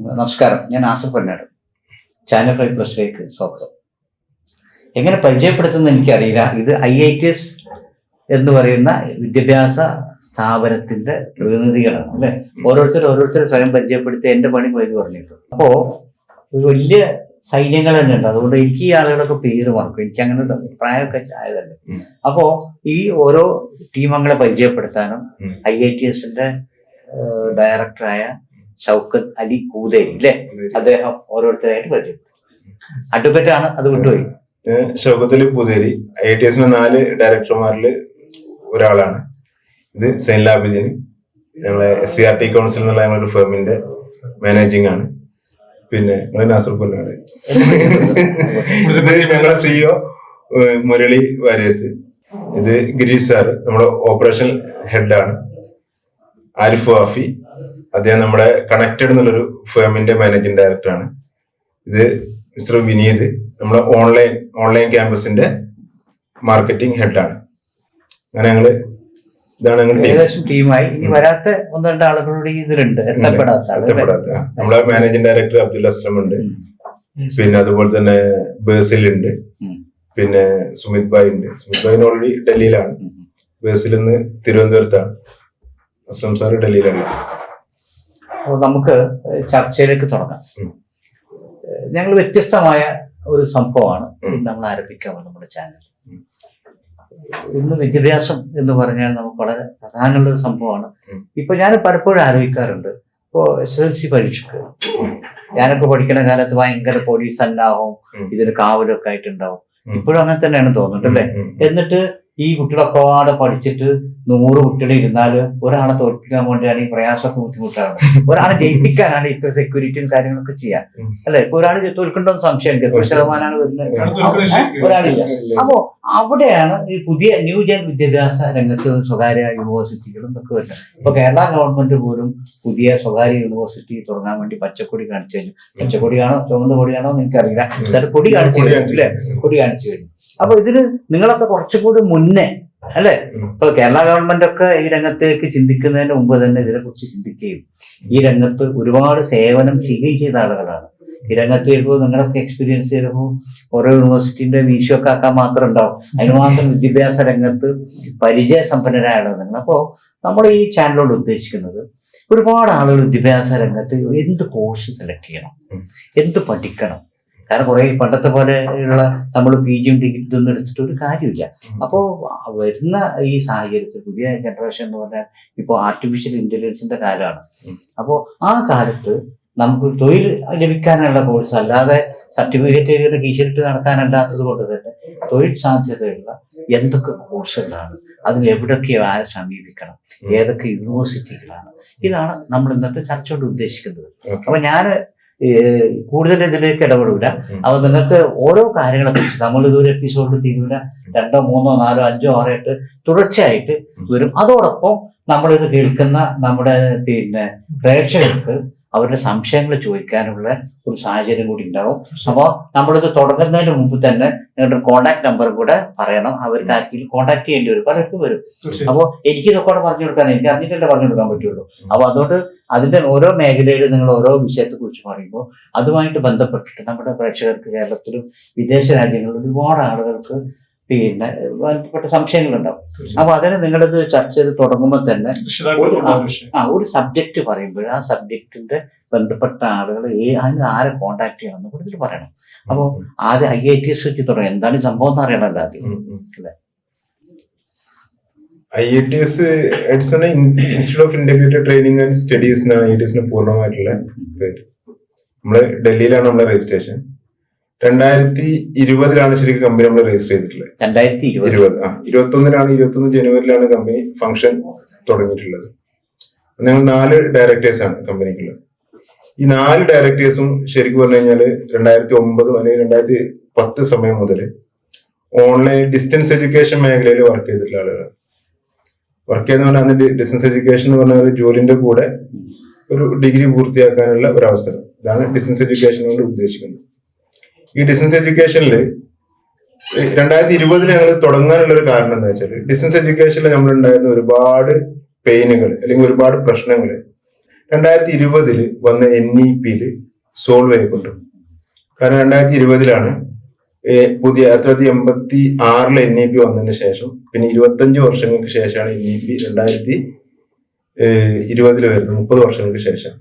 നമസ്കാരം, ഞാൻ ആസിഫ് പൊന്നാട്. ചാനൽ 5+ലേക്ക് സ്വാഗതം. എങ്ങനെ പരിചയപ്പെടുത്തുന്നത് എനിക്കറിയില്ല. ഇത് IITS എന്ന് പറയുന്ന വിദ്യാഭ്യാസ സ്ഥാപനത്തിന്റെ പ്രതിനിധികളാണ് അല്ലെ. ഓരോരുത്തർ സ്വയം പരിചയപ്പെടുത്തി എന്റെ പണി പോയി പറഞ്ഞിട്ടുണ്ട്. അപ്പോ ഒരു വലിയ സൈന്യങ്ങൾ തന്നെ ഉണ്ട്. അതുകൊണ്ട് എനിക്ക് ഈ ആളുകളൊക്കെ പേര് മറക്കും. എനിക്ക് അങ്ങനെ പ്രായമൊക്കെ ആയതല്ലേ. അപ്പോ ഈ ഓരോ ടീമങ്ങളെ പരിചയപ്പെടുത്താനും IITSന്റെ ഡയറക്ടറായ ഷൗക്കത്ത് അലി കൂതേരി അല്ലെ, അദ്ദേഹം ഓരോരുത്തരായിട്ട് പരിചയപ്പെട്ടു. അഡ്വക്കേറ്റ് ആണ്, അത് വിട്ടുപോയി. ഷൗക്കത്ത് അലി കൂതേരി IITSന്റെ 4 ഡയറക്ടർമാരിൽ ഒരാളാണ്. ഇത് സൈൻ ലാബിദിൻ, ഞങ്ങളെ SCRT കൗൺസിൽ എന്നുള്ള ഞങ്ങളൊരു ഫേമിന്റെ മാനേജിംഗ് ആണ്. പിന്നെ നാസർ പൊന്നാട്, ഇത് ഞങ്ങളുടെ CEO മുരളി വാര്യത്ത്. ഇത് ഗിരീഷ് സാറ്, നമ്മുടെ ഓപ്പറേഷൻ ഹെഡാണ്. ആരിഫ് വാഫി, അദ്ദേഹം നമ്മുടെ കണക്റ്റഡ് എന്നുള്ളൊരു ഫേമിന്റെ മാനേജിംഗ് ഡയറക്ടറാണ്. ഇത് മിസ്റ്റർ വിനീത്, നമ്മുടെ ഓൺലൈൻ ക്യാമ്പസിന്റെ മാർക്കറ്റിംഗ് ഹെഡാണ്. അങ്ങനെ ഞങ്ങള് ഇതാണ് ഏകദേശം ടീമായി. ഇനി വരാത്ത 1-2 ആളുകളുടെ ഇതിലുണ്ട്, എത്തപ്പെടാത്ത. നമ്മളെ മാനേജിംഗ് ഡയറക്ടർ അബ്ദുൽ അസ്ലം ഉണ്ട്. പിന്നെ അതുപോലെ തന്നെ ബേസിൽ ഉണ്ട്. പിന്നെ സുമിത് ഭായ് ഉണ്ട്. സുമിത് ഭായിന് ഓൾറെഡി ഡൽഹിയിലാണ്. ബേസിൽ നിന്ന് തിരുവനന്തപുരത്താണ്. അസ്ലം സാർ ഡൽഹിയിലാണ്. അപ്പോൾ നമുക്ക് ചർച്ചയിലേക്ക് തുടങ്ങാം. ഞങ്ങൾ വ്യത്യസ്തമായ ഒരു സംഭവമാണ് നമ്മൾ ആരംഭിക്കാൻ നമ്മുടെ ചാനൽ. ഇന്ന് വിദ്യാഭ്യാസം എന്ന് പറഞ്ഞാൽ നമുക്ക് വളരെ പ്രധാനമുള്ള ഒരു സംഭവമാണ്. ഇപ്പൊ ഞാൻ പലപ്പോഴും ആലോചിക്കാറുണ്ട്, ഇപ്പോ SSLC പരീക്ഷക്ക് ഞാനൊക്കെ പഠിക്കുന്ന കാലത്ത് ഭയങ്കര പോലീസ് സന്നാഹവും ഇതിന് കാവലൊക്കെ ആയിട്ടുണ്ടാവും. ഇപ്പോഴും അങ്ങനെ തന്നെയാണ് തോന്നുന്നുണ്ടല്ലേ. എന്നിട്ട് ഈ കുട്ടികളൊക്കെ പാടെ പഠിച്ചിട്ട് 100 കുട്ടികൾ ഇരുന്നാല് ഒരാളെ തോൽപ്പിക്കാൻ വേണ്ടിയാണ് ഈ പ്രയാസമൊക്കെ ബുദ്ധിമുട്ടാണ്. ഒരാളെ ജയിപ്പിക്കാനാണ് ഇപ്പൊ സെക്യൂരിറ്റിയും കാര്യങ്ങളൊക്കെ ചെയ്യാൻ അല്ലെ. ഇപ്പൊ ഒരാൾ തോൽക്കണ്ടോ സംശയം, എത്ര ശതമാനമാണ് വരുന്നത്, ഒരാളില്ല. അപ്പോ അവിടെയാണ് ഈ പുതിയ ന്യൂ ജൻ വിദ്യാഭ്യാസ രംഗത്ത് സ്വകാര്യ യൂണിവേഴ്സിറ്റികളും ഒക്കെ വരുന്നത്. ഇപ്പൊ കേരള ഗവൺമെന്റ് പോലും പുതിയ സ്വകാര്യ യൂണിവേഴ്സിറ്റി തുടങ്ങാൻ വേണ്ടി പച്ചക്കൊടി കാണിച്ചു കഴിഞ്ഞു. പച്ചക്കൊടിയാണോ ചുവന്ന കൊടിയാണോ എന്ന് എനിക്കറിയില്ല. എന്തായാലും കൊടി കാണിച്ചു കഴിഞ്ഞു അല്ലെ, കൊടി കാണിച്ചു കഴിഞ്ഞു. അപ്പൊ ഇതിന് നിങ്ങളൊക്കെ കുറച്ചുകൂടി മുന്നേ അല്ലെ, ഇപ്പൊ കേരള ഗവൺമെന്റ് ഒക്കെ ഈ രംഗത്തേക്ക് ചിന്തിക്കുന്നതിന് മുമ്പ് തന്നെ ഇതിനെ കുറിച്ച് ചിന്തിക്കുകയും ഈ രംഗത്ത് ഒരുപാട് സേവനം ചെയ്യുകയും ചെയ്ത ആളുകളാണ്. ഈ രംഗത്ത് വരുമ്പോൾ നിങ്ങളൊക്കെ എക്സ്പീരിയൻസ് ചെയ്യുമ്പോൾ ഓരോ യൂണിവേഴ്സിറ്റിന്റെ വീശൊക്കെ ആക്കാൻ മാത്രം ഉണ്ടാവും. അതിനുമാത്രം വിദ്യാഭ്യാസ രംഗത്ത് പരിചയസമ്പന്നരായാണ് നിങ്ങൾ. അപ്പോ നമ്മൾ ഈ ചാനലിനോട് ഉദ്ദേശിക്കുന്നത് ഒരുപാട് ആളുകൾ വിദ്യാഭ്യാസ രംഗത്ത് എന്ത് കോഴ്സ് സെലക്ട് ചെയ്യണം, എന്ത് പഠിക്കണം. കാരണം കുറെ പണ്ടത്തെ പോലെ ഉള്ള നമ്മൾ PG ഡിഗ്രി ഇതൊന്നും എടുത്തിട്ട് ഒരു കാര്യമില്ല. അപ്പോൾ വരുന്ന ഈ സാഹചര്യത്തിൽ പുതിയ ജനറേഷൻ എന്ന് പറഞ്ഞാൽ ഇപ്പോൾ ആർട്ടിഫിഷ്യൽ ഇന്റലിജൻസിന്റെ കാലമാണ്. അപ്പോൾ ആ കാലത്ത് നമുക്ക് തൊഴിൽ ലഭിക്കാനുള്ള കോഴ്സ് അല്ലാതെ സർട്ടിഫിക്കറ്റ് കീശിലിട്ട് നടക്കാനല്ലാത്തത് കൊണ്ട് തന്നെ തൊഴിൽ സാധ്യതയുള്ള എന്തൊക്കെ കോഴ്സുകളാണ്, അതിന് എവിടൊക്കെ ആരെ സമീപിക്കണം, ഏതൊക്കെ യൂണിവേഴ്സിറ്റികളാണ്, ഇതാണ് നമ്മൾ ഇന്നത്തെ ചർച്ച കൊണ്ട് ഉദ്ദേശിക്കുന്നത്. അപ്പൊ ഞാൻ കൂടുതൽ ഇതിലേക്ക് ഇടപെടില്ല. അപ്പൊ നിങ്ങൾക്ക് ഓരോ കാര്യങ്ങളെ കുറിച്ച് നമ്മൾ ഇതൊരു എപ്പിസോഡിൽ തീരൂല, 2, 3, 4, 5, 6, 8 തുടർച്ചയായിട്ട് വരും. അതോടൊപ്പം നമ്മളിത് കേൾക്കുന്ന നമ്മുടെ പ്രേക്ഷകർക്ക് അവരുടെ സംശയങ്ങൾ ചോദിക്കാനുള്ള ഒരു സാഹചര്യം കൂടി ഉണ്ടാവും. അപ്പോൾ നമ്മളിത് തുടങ്ങുന്നതിന് മുമ്പ് തന്നെ നിങ്ങളുടെ കോൺടാക്ട് നമ്പർ കൂടെ പറയണം. അവർക്ക് ആർക്കെങ്കിലും കോൺടാക്ട് ചെയ്യേണ്ടി വരും, പലർക്കും വരും. അപ്പോൾ എനിക്കിതൊക്കെ കൂടെ പറഞ്ഞു കൊടുക്കാൻ, എനിക്ക് അറിഞ്ഞിട്ടല്ലേ പറഞ്ഞു കൊടുക്കാൻ പറ്റുള്ളൂ. അപ്പോൾ അതുകൊണ്ട് അതിന്റെ ഓരോ മേഖലയിൽ നിങ്ങൾ ഓരോ വിഷയത്തെ കുറിച്ച് പറയുമ്പോൾ അതുമായിട്ട് ബന്ധപ്പെട്ടിട്ട് നമ്മുടെ പ്രേക്ഷകർക്ക് കേരളത്തിലും വിദേശ രാജ്യങ്ങളിലും ഒരുപാട് ആളുകൾക്ക് ബന്ധപ്പെട്ട സംശയങ്ങളുണ്ടാവും. അപ്പൊ അതിന് നിങ്ങളിത് ചർച്ച ചെയ്ത് തുടങ്ങുമ്പോൾ തന്നെ ഒരു സബ്ജക്ട് പറയുമ്പോൾ ആ സബ്ജക്റ്റിന്റെ ബന്ധപ്പെട്ട ആളുകൾ അതിന് ആരെ കോണ്ടാക്ട് ചെയ്യണം എന്ന് കൂടുതൽ പറയണം. അപ്പോൾ ആദ്യം IITS വെച്ച് തുടങ്ങും. എന്താണ് ഈ സംഭവം എന്ന് അറിയണല്ലോ ആദ്യം അല്ലെ. IITS institute of integrated training and studies എന്നാണ് IITSന്റെ പൂർണ്ണമായിട്ടുള്ള പേര്. നമ്മള് ഡൽഹിയിലാണ് നമ്മളെ രജിസ്ട്രേഷൻ. 2020 ശരിക്കും കമ്പനി നമ്മൾ രജിസ്റ്റർ ചെയ്തിട്ടുള്ളത്. 21 ജനുവരിയിലാണ് കമ്പനി ഫംഗ്ഷൻ തുടങ്ങിയിട്ടുള്ളത്. ഞങ്ങൾ 4 ഡയറക്ടേഴ്സ് ആണ് കമ്പനിക്കുള്ളത്. ഈ 4 ഡയറക്ടേഴ്സും ശരിക്കും പറഞ്ഞു കഴിഞ്ഞാൽ 2009 അല്ലെങ്കിൽ 2010 സമയം മുതൽ ഓൺലൈൻ ഡിസ്റ്റൻസ് എഡ്യൂക്കേഷൻ മേഖലയിൽ വർക്ക് ചെയ്തിട്ടുള്ള ആളുകളാണ്. വർക്ക് ചെയ്യുന്ന അന്ന് ഡിസ്റ്റൻസ് എഡ്യൂക്കേഷൻ എന്ന് പറഞ്ഞാൽ ജോലിന്റെ കൂടെ ഒരു ഡിഗ്രി പൂർത്തിയാക്കാനുള്ള ഒരു അവസരം. ഇതാണ് ഡിസ്റ്റൻസ് എഡ്യൂക്കേഷൻ കൊണ്ട് ഉദ്ദേശിക്കുന്നത്. ഈ ഡിസ്റ്റൻസ് എഡ്യൂക്കേഷനിൽ 2020 ഞങ്ങൾ തുടങ്ങാനുള്ള ഒരു കാരണം എന്താ വെച്ചാൽ ഡിസ്റ്റൻസ് എഡ്യൂക്കേഷനിൽ നമ്മളുണ്ടായിരുന്ന ഒരുപാട് പെയിനുകൾ അല്ലെങ്കിൽ ഒരുപാട് പ്രശ്നങ്ങൾ 2020 വന്ന NEP സോൾവ് ചെയ്യപ്പെട്ടു. കാരണം 2020 പുതിയ 1986 NEP വന്നതിന് ശേഷം പിന്നെ 25 വർഷങ്ങൾക്ക് ശേഷമാണ് NEP 2020 വരുന്നത്, 30 വർഷങ്ങൾക്ക് ശേഷം.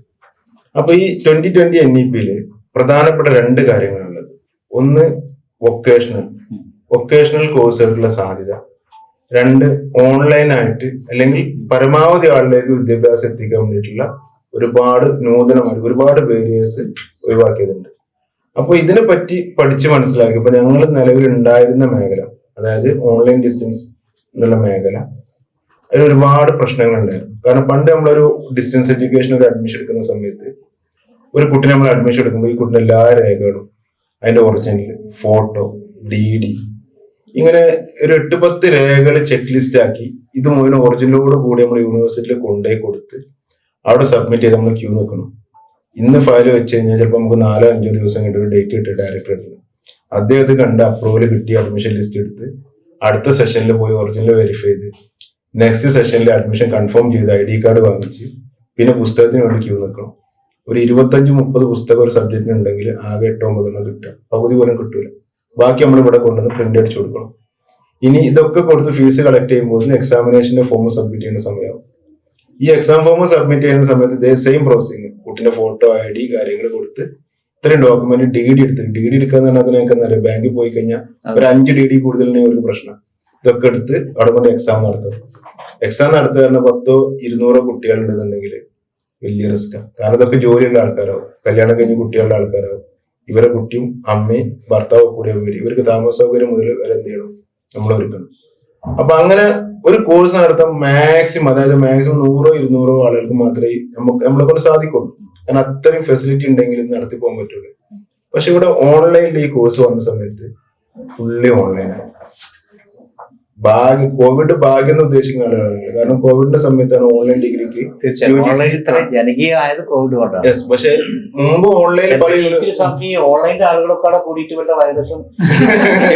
അപ്പൊ ഈ 2020 NEP പ്രധാനപ്പെട്ട 2 കാര്യങ്ങളുള്ളത്. ഒന്ന് വൊക്കേഷണൽ കോഴ്സുകൾക്കുള്ള സാധ്യത, 2 ഓൺലൈനായിട്ട് അല്ലെങ്കിൽ പരമാവധി ആളിലേക്ക് വിദ്യാഭ്യാസം എത്തിക്കാൻ വേണ്ടിയിട്ടുള്ള ഒരുപാട് ബാരിയേഴ്സ് ഒഴിവാക്കിയതുണ്ട്. അപ്പൊ ഇതിനെ പറ്റി പഠിച്ച് മനസ്സിലാക്കിയപ്പോൾ ഞങ്ങൾ നിലവിൽ ഉണ്ടായിരുന്ന മേഖല, അതായത് ഓൺലൈൻ ഡിസ്റ്റൻസ് എന്നുള്ള മേഖല, അതിൽ ഒരുപാട് പ്രശ്നങ്ങൾ ഉണ്ടായിരുന്നു. കാരണം പണ്ട് നമ്മളൊരു ഡിസ്റ്റൻസ് എഡ്യൂക്കേഷൻ ഒരു അഡ്മിഷൻ എടുക്കുന്ന സമയത്ത് ഒരു കുട്ടിനെ നമ്മൾ അഡ്മിഷൻ എടുക്കുമ്പോൾ ഈ കുട്ടിന്റെ എല്ലാ രേഖകളും, അതിന്റെ ഒറിജിനൽ, ഫോട്ടോ, DD, ഇങ്ങനെ ഒരു 8-10 രേഖകൾ ചെക്ക് ലിസ്റ്റ് ആക്കി ഇത് മുഴുവൻ ഒറിജിനലോട് കൂടി നമ്മൾ യൂണിവേഴ്സിറ്റിയിൽ കൊണ്ടുപോയി കൊടുത്ത് അവിടെ സബ്മിറ്റ് ചെയ്ത് നമ്മൾ ക്യൂ നിൽക്കണം. ഇന്ന് ഫയൽ വെച്ച് കഴിഞ്ഞാൽ ചിലപ്പോൾ നമുക്ക് 4-5 ദിവസം കഴിഞ്ഞ് ഒരു ഡേറ്റ് കിട്ടി ഡയറക്ടർ എടുക്കണം. അദ്ദേഹത്തെ കണ്ട് അപ്രൂവൽ കിട്ടി അഡ്മിഷൻ ലിസ്റ്റ് എടുത്ത് അടുത്ത സെഷനിൽ പോയി ഒറിജിനൽ വെരിഫൈ ചെയ്ത് നെക്സ്റ്റ് സെഷനിൽ അഡ്മിഷൻ കൺഫേം ചെയ്ത് ID കാർഡ് വാങ്ങിച്ച് പിന്നെ പുസ്തകത്തിന് വേണ്ടി ക്യൂ നിൽക്കണം. ഒരു 25-30 പുസ്തകം ഒരു സബ്ജക്റ്റിന് ഉണ്ടെങ്കിൽ ആകെ 8-9 കിട്ടുക, പകുതി പോലും കിട്ടൂല. ബാക്കി നമ്മൾ ഇവിടെ കൊണ്ടുവന്ന് പ്രിന്റ് അടിച്ചു കൊടുക്കണം. ഇനി ഇതൊക്കെ കൊടുത്ത് ഫീസ് കളക്ട് ചെയ്യുമ്പോൾ എക്സാമിനേഷന്റെ ഫോം സബ്മിറ്റ് ചെയ്യുന്ന സമയമാവും. ഈ എക്സാം ഫോം സബ്മിറ്റ് ചെയ്യുന്ന സമയത്ത് ഇതേ സെയിം പ്രോസസ്സിങ്, കുട്ടിന്റെ ഫോട്ടോ, ID കാര്യങ്ങൾ കൊടുത്ത് ഇത്രയും ഡോക്യുമെന്റ് DD എടുക്കാന്ന് പറഞ്ഞാൽ അതിനൊക്കെ ബാങ്കിൽ പോയി കഴിഞ്ഞാൽ ഒരു 5 DD കൂടുതലിനെ ഒരു പ്രശ്നം. ഇതൊക്കെ എടുത്ത് അവിടെ കൊണ്ട് എക്സാം നടത്തും. എക്സാം നടത്തുക 10-200 കുട്ടികൾ ഉണ്ടെന്നുണ്ടെങ്കിൽ വലിയ റിസ്ക്കാണ്. കാരണം ഇതൊക്കെ ജോലിയുള്ള ആൾക്കാരാവും, കല്യാണം കഴിഞ്ഞ് കുട്ടികളുടെ ആൾക്കാരാവും. ഇവരെ കുട്ടിയും അമ്മയും ഭർത്താവും കൂടെ വരും. ഇവർക്ക് താമസ സൗകര്യം മുതൽ വരെ എന്ത് ചെയ്യണം, നമ്മൾ ഒരുക്കണം. അപ്പൊ അങ്ങനെ ഒരു കോഴ്സ് നടത്താൻ മാക്സിമം 100-200 ആളുകൾക്ക് മാത്രമേ നമ്മളെ കൊണ്ട് സാധിക്കുള്ളൂ. കാരണം അത്രയും ഫെസിലിറ്റി ഉണ്ടെങ്കിൽ നടത്തി പോകാൻ പറ്റുള്ളൂ. പക്ഷെ ഇവിടെ ഓൺലൈനിൽ ഈ കോഴ്സ് വന്ന സമയത്ത് ഫുള്ളി ഓൺലൈനാണ്. കോവിഡ് ഭാഗ്യം എന്ന് ഉദ്ദേശിക്കുന്ന ആളുകളാണ്. കാരണം കോവിഡിന്റെ സമയത്താണ് ഓൺലൈൻ ഡിഗ്രിക്ക് ജനകീയമായത് കോവിഡ് കൊണ്ടാണ്. യെസ്, പക്ഷെ മുമ്പ് ഓൺലൈനിൽ ഓൺലൈനിലെ ആളുകളൊക്കെ കൂടിയിട്ട് വല്ല വൈറസും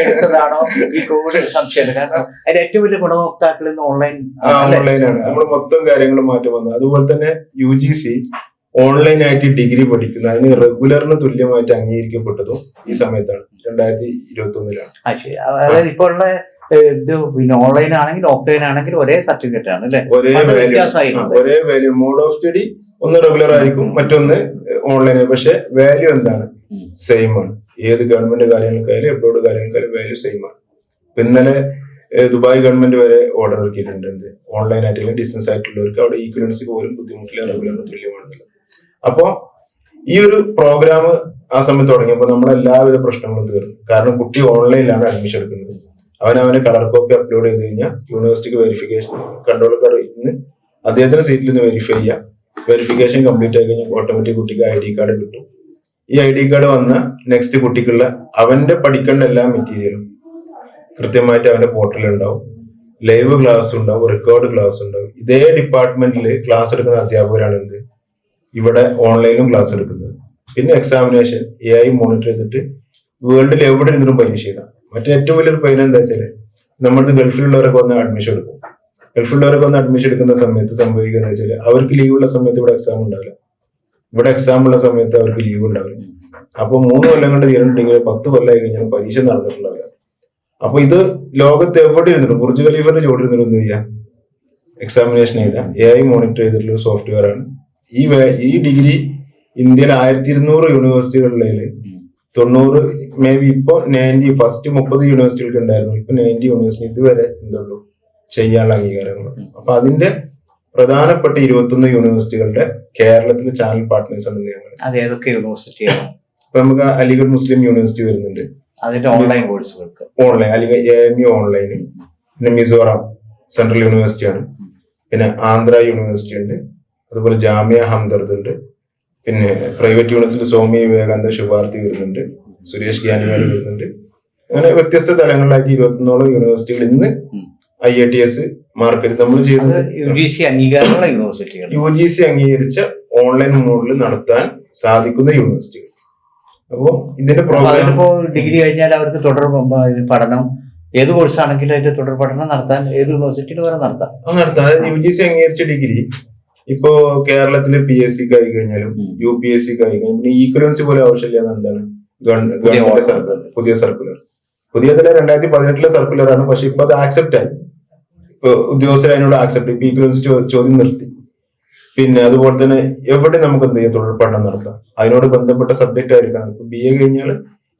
എടുത്തതാണോ ഈ കോവിഡ് സംശയം. കാരണം അതിന്റെ ഏറ്റവും വലിയ ഗുണഭോക്താക്കൾ ഇന്ന് ഓൺലൈനാണ്. നമ്മൾ മൊത്തം കാര്യങ്ങളും മാറ്റം വന്നു. അതുപോലെ തന്നെ UGC ഓൺലൈനായിട്ട് ഡിഗ്രി പഠിക്കുന്ന അതിന് റെഗുലറിന് തുല്യമായിട്ട് അംഗീകരിക്കപ്പെട്ടതും ഈ സമയത്താണ്, 2021. അതായത് ഇപ്പോൾ ഉള്ള പിന്നെ ഓൺലൈൻ ആണെങ്കിലും ഓഫ്ലൈൻ ആണെങ്കിലും ഒരേ സർട്ടിഫിക്കറ്റ് ആണ് അല്ലെ, ഒരേ വാല്യൂ. മോഡ് ഓഫ് സ്റ്റഡി ഒന്ന് റെഗുലർ ആയിരിക്കും, മറ്റൊന്ന് ഓൺലൈൻ. പക്ഷെ വാല്യൂ എന്താണ്, സെയിം ആണ്. ഏത് ഗവൺമെന്റ് കാര്യങ്ങൾക്കായാലും എബ്രോഡ് കാര്യങ്ങൾക്കായാലും വാല്യൂ സെയിം ആണ്. ഇന്നലെ ദുബായ് ഗവൺമെന്റ് വരെ ഓർഡർ ഇറക്കിയിട്ടുണ്ട്, എന്ത് ഓൺലൈൻ ആയിട്ടുള്ള ഡിസ്റ്റൻസ് ആയിട്ടുള്ളവർക്ക് അവിടെ ഈക്വലൻസി പോലും ബുദ്ധിമുട്ടില്ല, റെഗുലറിന് തുല്യമാണുള്ളത്. അപ്പോ ഈ ഒരു പ്രോഗ്രാം ആ സമയത്ത് തുടങ്ങിയപ്പോൾ നമ്മുടെ എല്ലാവിധ പ്രശ്നങ്ങളും തീർന്നു. കാരണം കുട്ടി ഓൺലൈനിലാണ് അഡ്മിഷൻ എടുക്കുന്നത്. അവനെ കളർ കോപ്പി അപ്ലോഡ് ചെയ്ത് കഴിഞ്ഞാൽ യൂണിവേഴ്സിറ്റിക്ക് വെരിഫിക്കേഷൻ കൺട്രോൾ കാർഡ് ഇന്ന് അദ്ദേഹത്തിന്റെ സീറ്റിൽ നിന്ന് വെരിഫൈ ചെയ്യാം. വെരിഫിക്കേഷൻ കംപ്ലീറ്റ് ആയി കഴിഞ്ഞാൽ ഓട്ടോമാറ്റിക് കുട്ടിക്ക് ID കാർഡ് കിട്ടും. ഈ ID കാർഡ് വന്ന നെക്സ്റ്റ് കുട്ടിക്കുള്ള അവന്റെ പഠിക്കേണ്ട എല്ലാ മെറ്റീരിയലും കൃത്യമായിട്ട് അവന്റെ പോർട്ടലിൽ ഉണ്ടാവും. ലൈവ് ക്ലാസ് ഉണ്ടാവും, റെക്കോർഡ് ക്ലാസ് ഉണ്ടാവും. ഇതേ ഡിപ്പാർട്ട്മെന്റിൽ ക്ലാസ് എടുക്കുന്ന അധ്യാപകരാണ് എന്ത് ഇവിടെ ഓൺലൈനിലും ക്ലാസ് എടുക്കുന്നത്. പിന്നെ എക്സാമിനേഷൻ AI മോണിറ്റർ ചെയ്തിട്ട് വേൾഡിൽ എവിടെ ഇരുന്നിട്ടും പരീക്ഷ എഴുതാം. മറ്റേ ഏറ്റവും വലിയൊരു പൈന എന്താ വെച്ചാല് നമ്മളിത് ഗൾഫിലുള്ളവരൊക്കെ വന്ന് അഡ്മിഷൻ എടുക്കും. ഗൾഫിലുള്ളവരൊക്കെ വന്ന് അഡ്മിഷൻ എടുക്കുന്ന സമയത്ത് സംഭവിക്കുന്നത് വെച്ചാല് അവർക്ക് ലീവുള്ള സമയത്ത് ഇവിടെ എക്സാം ഉണ്ടാവില്ല, ഇവിടെ എക്സാം ഉള്ള സമയത്ത് അവർക്ക് ലീവ് ഉണ്ടാവില്ല. അപ്പൊ 3 കൊല്ലം കൊണ്ട് തീരണ്ടെങ്കിൽ 10 കൊല്ലമായി കഴിഞ്ഞാൽ പരീക്ഷ നടന്നിട്ടുണ്ടാവില്ല. അപ്പൊ ഇത് ലോകത്ത് എവിടെ ഇരുന്നിട്ടും ബുർജ് ഖലീഫിന്റെ ചോടിരുന്നിട്ടും എന്ത് ചെയ്യാം, എക്സാമിനേഷൻ എഴുതാം. AI മോണിറ്റർ ചെയ്തിട്ടുള്ള ഒരു സോഫ്റ്റ്വെയർ ആണ്. ഈ ഡിഗ്രി ഇന്ത്യയിൽ 1200 യൂണിവേഴ്സിറ്റികളിൽ 90 മേ ബി ഇപ്പൊ 90 ഫസ്റ്റ് 30 യൂണിവേഴ്സിറ്റികൾക്ക് ഉണ്ടായിരുന്നു. ഇപ്പൊ 90 യൂണിവേഴ്സിറ്റി ഇതുവരെ എന്തുള്ളൂ ചെയ്യാനുള്ള അംഗീകാരങ്ങൾ. അപ്പൊ അതിന്റെ പ്രധാനപ്പെട്ട 21 യൂണിവേഴ്സിറ്റികളുടെ കേരളത്തിലെ ചാനൽ പാർട്ട്നേഴ്സ് ആണ് ഞങ്ങൾ. ഇപ്പൊ നമുക്ക് അലിഗഡ് മുസ്ലിം യൂണിവേഴ്സിറ്റി വരുന്നുണ്ട്, അതിന്റെ ഓൺലൈൻ കോഴ്സുകൾക്ക് ഓൺലൈൻ, അല്ലെങ്കിൽ AMU ഓൺലൈൻ. പിന്നെ മിസോറാം സെൻട്രൽ യൂണിവേഴ്സിറ്റി ആണ്. പിന്നെ ആന്ധ്ര യൂണിവേഴ്സിറ്റി ഉണ്ട്. അതുപോലെ ജാമിയ ഹംദർദ് ഉണ്ട്. പിന്നെ പ്രൈവറ്റ് യൂണിവേഴ്സിറ്റി സ്വാമി വിവേകാനന്ദ ശുഭാർത്ഥി വരുന്നുണ്ട്, സുരേഷ് ഗ്യാനിവാലി വരുന്നുണ്ട്. അങ്ങനെ വ്യത്യസ്ത തലങ്ങളിലാക്കി 21ഓളം യൂണിവേഴ്സിറ്റികൾ ഇന്ന് IITS മാർക്കറ്റ് നമ്മൾ ചെയ്യുന്നത് UGC അംഗീകരിച്ച ഓൺലൈൻ മോഡിൽ നടത്താൻ സാധിക്കുന്ന യൂണിവേഴ്സിറ്റികൾ. അപ്പോ ഇതിന്റെ പ്രോഗ്രാം ഡിഗ്രി കഴിഞ്ഞാൽ അവർക്ക് തുടർ പഠനം ഏത് കോഴ്സാണെങ്കിലും അതിന്റെ തുടർ പഠനം നടത്താൻ ഏത് യൂണിവേഴ്സിറ്റിയിൽ വരെ നടത്താം. അതായത് UGC അംഗീകരിച്ച ഡിഗ്രി ഇപ്പോ കേരളത്തില് PSC ആയി കഴിഞ്ഞാലും UPSC ആയി കഴിഞ്ഞാലും പിന്നെ ഈക്വലൻസി പോലെ ആവശ്യമില്ല എന്താണ് ഗവൺമെന്റ് സർക്കുലർ, പുതിയ സർക്കുലർ, പുതിയതല്ല 2018 സർക്കുലർ ആണ്. പക്ഷെ ഇപ്പൊ അത് ആക്സെപ്റ്റ് ആയി, ഇപ്പൊ ഉദ്യോഗസ്ഥർ അതിനോട് ആക്സെപ്റ്റ്, ഇപ്പൊ ഈക്വലൻസി ചോദ്യം നിർത്തി. പിന്നെ അതുപോലെ തന്നെ എവിടെ നമുക്ക് എന്ത് ചെയ്യാം, തുടർ പഠനം നടത്താം, അതിനോട് ബന്ധപ്പെട്ട സബ്ജക്ട് ആയിരിക്കണം. ഇപ്പൊ BA കഴിഞ്ഞാൽ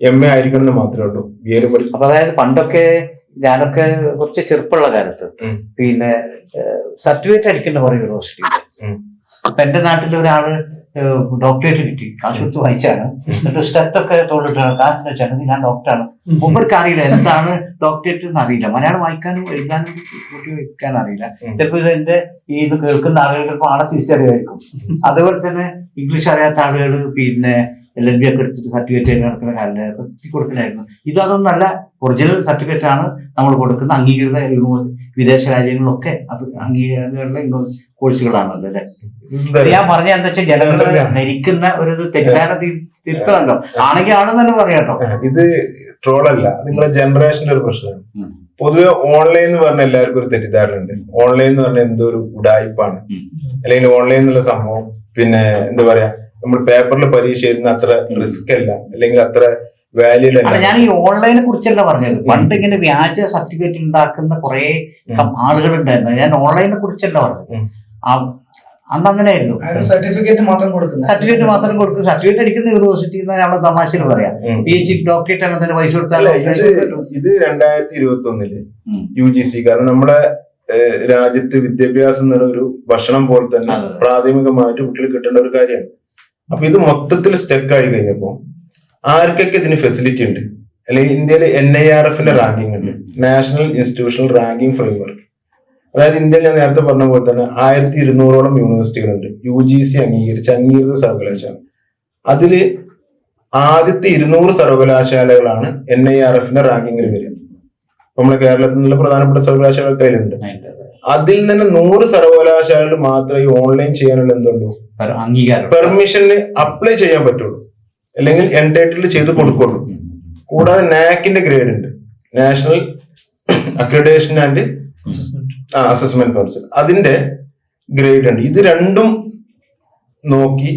MA ആയിരിക്കണം എന്ന് മാത്രമേ ഉള്ളൂ. BA പഠിക്കും. അപ്പൊ അതായത് പണ്ടൊക്കെ ഞാനൊക്കെ കുറച്ച് ചെറുപ്പമുള്ള കാലത്ത് പിന്നെ സർട്ടിഫിക്കറ്റ് അടിക്കേണ്ട കുറെ യൂണിവേഴ്സിറ്റി. അപ്പൊ എന്റെ നാട്ടിൽ ഒരാള് ഡോക്ടറേറ്റ് കിട്ടി, കാശ് കൊടുത്ത് വായിച്ചാണ്. എന്നിട്ട് സ്റ്റെത്തൊക്കെ തോന്നിട്ടാണ് കാശ് വെച്ചാൽ ഞാൻ ഡോക്ടറാണ്. മുമ്പർക്ക് അറിയില്ല എന്താണ് ഡോക്ടറേറ്റ് എന്ന് അറിയില്ല, മലയാളം വായിക്കാനും എഴുതാനും കൂട്ടി വയ്ക്കാനും അറിയില്ല. ചിലപ്പോൾ ഇത് ഇത് കേൾക്കുന്ന ആളുകൾ ചിലപ്പോൾ ആളെ തിരിച്ചറിയായിരിക്കും. അതുപോലെ തന്നെ ഇംഗ്ലീഷ് അറിയാത്ത ആളുകൾ പിന്നെ LLB ഒക്കെ എടുത്തിട്ട് സർട്ടിഫിക്കറ്റ് നടക്കുന്ന കാലം എത്തി കൊടുക്കലായിരുന്നു. ഇതൊന്നും നല്ല ഒറിജിനൽ സർട്ടിഫിക്കറ്റ് ആണ് നമ്മൾ കൊടുക്കുന്ന, അംഗീകൃത വിദേശ രാജ്യങ്ങളിലൊക്കെ അത് അംഗീകാരമുള്ള കോഴ്സുകളാണല്ലോ അല്ലെ. ഞാൻ പറഞ്ഞ എന്താ വെച്ചാൽ ജനങ്ങളെ ധരിക്കുന്ന ഒരു തെറ്റാന തിരുത്തമല്ലോ, ആണെങ്കിൽ ആണെന്ന് തന്നെ പറയാട്ടോ. ഇത് ട്രോളല്ല, നിങ്ങളെ ജനറേഷന്റെ ഒരു പ്രശ്നമാണ്. പൊതുവെ ഓൺലൈൻ എന്ന് പറഞ്ഞ എല്ലാവർക്കും ഒരു തെറ്റിദ്ധാരണയുണ്ട്. ഓൺലൈൻ എന്ന് പറഞ്ഞാൽ എന്തോ ഒരു ഉടായ്പാണ്, അല്ലെങ്കിൽ ഓൺലൈൻ എന്നുള്ള സംഭവം പിന്നെ എന്താ പറയാ, നമ്മൾ പേപ്പറിൽ പരീക്ഷ എഴുതുന്ന അത്ര റിസ്ക് അല്ല, അല്ലെങ്കിൽ അത്ര വാല്യൂഡ് അല്ല. ഞാൻ ഈ ഓൺലൈനെ കുറിച്ചല്ല പറഞ്ഞത്. പണ്ട് ഇങ്ങനെ വ്യാജ സർട്ടിഫിക്കറ്റ് ഉണ്ടാക്കുന്ന കുറെ ആളുകൾ ഉണ്ടായിരുന്നു. ഞാൻ ഓൺലൈനെ കുറിച്ചല്ല പറഞ്ഞത്. അന്ന് അങ്ങനെയായിരുന്നു, സർട്ടിഫിക്കറ്റ് മാത്രം കൊടുക്കും. സർട്ടിഫിക്കറ്റ് അടിക്കുന്ന യൂണിവേഴ്സിറ്റി നമ്മൾ തമാശയിൽ പറയാം. PhD ഡോക്ടറേറ്റ് അങ്ങനെ തന്നെ പൈസ കൊടുത്താൽ ഇത് 2021 UGC, കാരണം നമ്മുടെ രാജ്യത്ത് വിദ്യാഭ്യാസം എന്നുള്ള ഒരു ഭക്ഷണം പോലെ തന്നെ പ്രാഥമികമായിട്ട് കുട്ടികൾ കിട്ടേണ്ട ഒരു കാര്യമാണ്. അപ്പൊ ഇത് മൊത്തത്തിൽ സ്റ്റക്ക് ആയി കഴിഞ്ഞപ്പോ ആർക്കൊക്കെ ഇതിന് ഫെസിലിറ്റി ഉണ്ട്, അല്ലെങ്കിൽ ഇന്ത്യയിൽ NIRF റാങ്കിങ് ഉണ്ട്, നാഷണൽ ഇൻസ്റ്റിറ്റ്യൂഷണൽ റാങ്കിങ് ഫ്രെയിംവർക്ക്. അതായത് ഇന്ത്യയിൽ ഞാൻ നേരത്തെ പറഞ്ഞ പോലെ തന്നെ 1200ഓളം യൂണിവേഴ്സിറ്റികളുണ്ട് UGC അംഗീകരിച്ച അംഗീകൃത സർവകലാശാല. അതില് ആദ്യത്തെ 200 സർവകലാശാലകളാണ് NIRF റാങ്കിങ്ങിൽ വരിക. നമ്മുടെ കേരളത്തിൽ നിന്നുള്ള പ്രധാനപ്പെട്ട സർവകലാശാലകൾ കയ്യിലുണ്ട്. അതിൽ നിന്ന് 100 സർവകലാശാലകൾ മാത്രമേ ഓൺലൈൻ ചെയ്യാനുള്ള എന്തുള്ളൂ, പെർമിഷന് അപ്ലൈ ചെയ്യാൻ പറ്റുള്ളൂ, അല്ലെങ്കിൽ എൻടൈറ്റിൽ ചെയ്ത് കൊടുക്കുള്ളൂ. കൂടാതെ NAAC ഗ്രേഡ് ഉണ്ട്, national accreditation and assessment council, അതിന്റെ ഗ്രേഡ് ഉണ്ട്. ഇത് രണ്ടും നോക്കി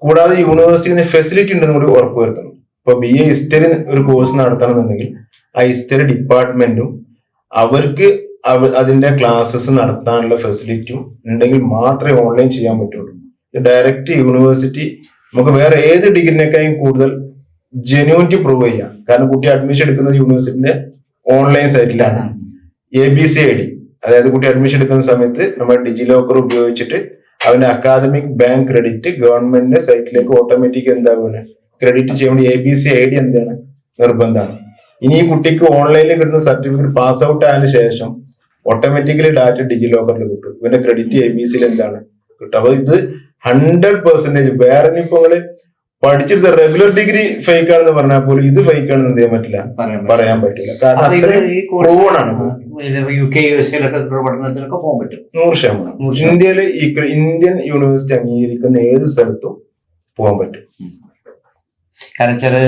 കൂടാതെ യൂണിവേഴ്സിറ്റിന് ഫെസിലിറ്റി ഉണ്ടെന്ന് കൂടി ഉറപ്പുവരുത്തണം. ഇപ്പൊ BA ഹിസ്റ്ററി ഒരു കോഴ്സ് നടത്തണമെന്നുണ്ടെങ്കിൽ ആ ഹിസ്റ്ററി ഡിപ്പാർട്ട്മെന്റും അവർക്ക് അതിന്റെ ക്ലാസ്സസ് നടത്താനുള്ള ഫെസിലിറ്റിയും ഉണ്ടെങ്കിൽ മാത്രമേ ഓൺലൈൻ ചെയ്യാൻ പറ്റുള്ളൂ. ഡയറക്റ്റ് യൂണിവേഴ്സിറ്റി നമുക്ക് വേറെ ഏത് ഡിഗ്രിനേക്കാളും കൂടുതൽ ജെന്യൂനിറ്റി പ്രൂവ് ചെയ്യാം. കാരണം കുട്ടി അഡ്മിഷൻ എടുക്കുന്നത് യൂണിവേഴ്സിറ്റിന്റെ ഓൺലൈൻ സൈറ്റിലാണ്. ABCID, അതായത് കുട്ടി അഡ്മിഷൻ എടുക്കുന്ന സമയത്ത് നമ്മൾ ഡിജിലോക്കർ ഉപയോഗിച്ചിട്ട് അവന്റെ അക്കാദമിക് ബാങ്ക് ക്രെഡിറ്റ് ഗവൺമെന്റിന്റെ സൈറ്റിലേക്ക് ഓട്ടോമാറ്റിക് എന്താവുകയാണ്, ക്രെഡിറ്റ് ചെയ്യുമ്പോൾ ABCID എന്താണ്, നിർബന്ധമാണ്. ഇനി ഈ കുട്ടിക്ക് ഓൺലൈനിൽ കിട്ടുന്ന സർട്ടിഫിക്കറ്റ് പാസ് ഔട്ട് ആയതിനു ശേഷം ഓട്ടോമാറ്റിക്കലി ഡാറ്റ ഡിജിലോക്കറിൽ കിട്ടും, ഇവന്റെ ക്രെഡിറ്റ് ABCയിൽ എന്താണ് കിട്ടും. അപ്പൊ ഇത് 100% വേറെ ഇനിയിപ്പോ നിങ്ങള് പഠിച്ചെടുത്ത റെഗുലർ ഡിഗ്രി ഫേക്ക് ആണെന്ന് പറഞ്ഞാൽ പോലും ഇത് ഫേക്ക് ആണെന്ന് എന്ത് ചെയ്യാൻ പറ്റില്ല, പറയാൻ പറ്റില്ല. കാരണം അത്രയും പ്രൂവൺ ആണ്. UK, USA പഠനത്തിലൊക്കെ പോകാൻ പറ്റും 100%. ഇന്ത്യയില് ഇന്ത്യൻ യൂണിവേഴ്സിറ്റി അംഗീകരിക്കുന്ന ഏത് സ്ഥലത്തും പോകാൻ പറ്റും. കാരണം വെച്ചാല്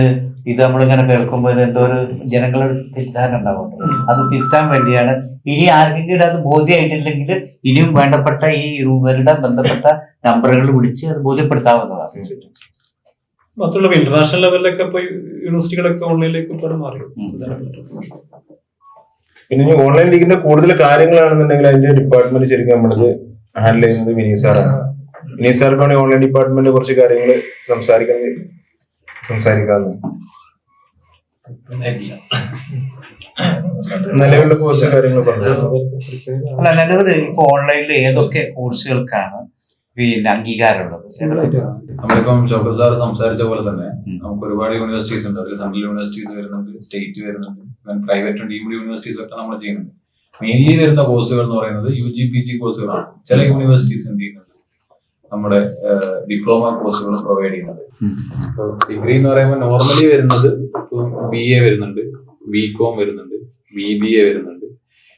ഇത് നമ്മളിങ്ങനെ കേൾക്കുമ്പോൾ എന്തോ ഒരു ജനങ്ങളുടെ തെറ്റിദ്ധാരണ ഉണ്ടാവുന്നുണ്ട്. അത് തിരുത്താൻ വേണ്ടിയാണ്. ഇനി ആർക്കെങ്കിലും അത് ബോധ്യമായിട്ടില്ലെങ്കിൽ ഇനിയും വേണ്ടപ്പെട്ട ഈ ഇവരുടെ ബന്ധപ്പെട്ട നമ്പറുകൾ വിളിച്ച് അത് ബോധ്യപ്പെടുത്താവുന്നതാണ്. മാത്രമല്ല ഇന്റർനാഷണൽ ലെവലിലൊക്കെ ഇപ്പൊ യൂണിവേഴ്സിറ്റികളൊക്കെ ഓൺലൈനിലേക്ക് മാറി. പിന്നെ ഇനി ഓൺലൈൻ ഡിഗ്രിന്റെ കൂടുതൽ കാര്യങ്ങളാണെന്നുണ്ടെങ്കിൽ അതിന്റെ ഡിപ്പാർട്ട്മെന്റ് ശരിക്കും നമ്മളത് ഹാൻഡിൽ ചെയ്യുന്നത് വിനീസാറാണ്. വിനീസാർക്കാണ് ഓൺലൈൻ ഡിപ്പാർട്ട്മെന്റ് കുറച്ച് കാര്യങ്ങൾ സംസാരിക്കാന്ന്. നിലവിലുള്ള കോഴ്സ് കാര്യങ്ങൾ പറഞ്ഞു. അല്ല, നിലവിൽ ഇപ്പൊ ഓൺലൈനിൽ ഏതൊക്കെ കോഴ്സുകൾക്കാണ് പിന്നെ അംഗീകാരമുള്ളത്? നമ്മളിപ്പം ഷോക്കർ സാർ സംസാരിച്ച പോലെ തന്നെ നമുക്ക് ഒരുപാട് യൂണിവേഴ്സിറ്റീസ് ഉണ്ട്. അതിൽ സെൻട്രൽ യൂണിവേഴ്സിറ്റീസ് വരുന്നുണ്ട്, സ്റ്റേറ്റ് വരുന്നുണ്ട്, പ്രൈവറ്റ് ഡീംഡ് യൂണിവേഴ്സിറ്റീസ് ഒക്കെ നമ്മൾ ചെയ്യുന്നുണ്ട്. മെയിൻലി വരുന്ന കോഴ്സുകൾ എന്ന് പറയുന്നത് UG PG കോഴ്സുകളാണ്. ചില യൂണിവേഴ്സിറ്റീസ് എന്ത് ചെയ്യുന്നുണ്ട്, നമ്മുടെ ഡിപ്ലോമ കോഴ്സുകൾ പ്രൊവൈഡ് ചെയ്യുന്നത്. ഇപ്പോൾ ഡിഗ്രി എന്ന് പറയുമ്പോൾ നോർമലി വരുന്നത് BA വരുന്നുണ്ട്, BCom വരുന്നുണ്ട്, BBA വരുന്നുണ്ട്.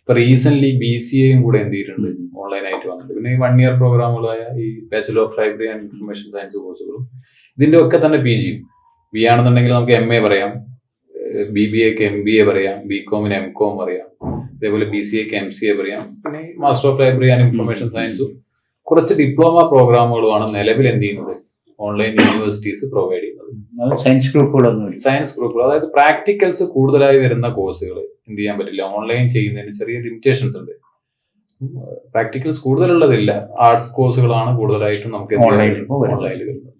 ഇപ്പൊ റീസെന്റ് BCAയും കൂടെ എന്ത് ചെയ്തിട്ടുണ്ട്, ഓൺലൈൻ ആയിട്ട് വന്നിട്ടുണ്ട്. പിന്നെ ഈ 1 year പ്രോഗ്രാമുകളായ ഈ bachelor of library and information science കോഴ്സുകളും ഇതിന്റെ ഒക്കെ തന്നെ PG. B ആണെന്നുണ്ടെങ്കിൽ നമുക്ക് MA പറയാം, BBAക്ക് MBA പറയാം, BComന് MCom പറയാം, അതേപോലെ BCAക്ക് MCA പറയാം. പിന്നെ master of library and information സയൻസും കുറച്ച് ഡിപ്ലോമ പ്രോഗ്രാമുകളുമാണ് നിലവിൽ എന്ത് ചെയ്യുന്നത് ഓൺലൈൻ യൂണിവേഴ്സിറ്റീസ് പ്രൊവൈഡ് ചെയ്യുന്നത്. സയൻസ് ഗ്രൂപ്പുകളൊന്നും സയൻസ് ഗ്രൂപ്പുകൾ, അതായത് പ്രാക്ടിക്കൽസ് കൂടുതലായി വരുന്ന കോഴ്സുകൾ എന്ത് ചെയ്യാൻ പറ്റില്ല, ഓൺലൈൻ ചെയ്യുന്നതിന് ചെറിയ ലിമിറ്റേഷൻസ് ഉണ്ട്. പ്രാക്ടിക്കൽസ് കൂടുതലുള്ളതില്ല, ആർട്സ് കോഴ്സുകളാണ് കൂടുതലായിട്ടും നമുക്ക് ഓൺലൈനിൽ വരുന്നത്.